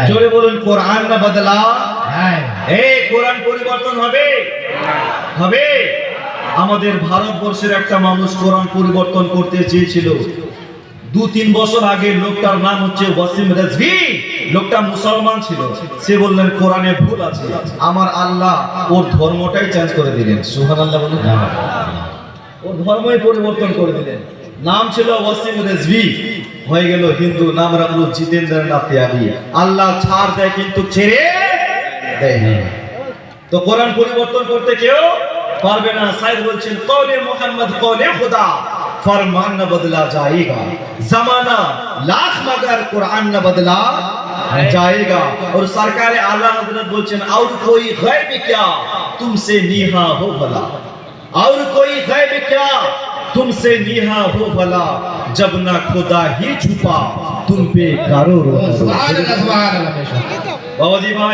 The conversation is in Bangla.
জোরে বলুন কোরআন না বদলা। এই কোরআন পরিবর্তন হবে হবে। আমাদের ভারতবর্ষের একটা মানুষ কোরআন পরিবর্তন করতে চেয়েছিল 2-3 বছর আগে। লোকটার নাম হচ্ছে ওয়াসিম রেজভি। লোকটা মুসলমান ছিল। সে বললেন কোরআনে ভুল আছে, আমার আল্লাহ ওর ধর্মটাই চেঞ্জ করে দিলেন। সুবহানাল্লাহ বলুন। ওর ধর্মই পরিবর্তন করে দিলেন। নাম ছিল ওয়াসিম রেজভি, হয়ে গেল হিন্দু। নাম রাখলো জিতেন্দ্রনাথ ত্যাগী। আল্লাহ ছাড় দেয় কিন্তু ছেড়ে দেয় না। তো কোরআন পরিবর্তন করতে কেউ পারবে না। সাইদ বলছেন কওলে মুহাম্মদ কওলে খুদা, फरमान न बदला जाएगा, जमाना लाख मगर कुरान न बदला जाएगा। और सरकार आला हजरत बोलছেন और कोई गैब क्या तुमसे नीहा हो भला, और कोई गैब क्या तुमसे नीहा हो भला, जब ना खुदा ही छुपा तुम पे करो। सुभान अल्लाह, सुभान अल्लाह। बाबा जी भाई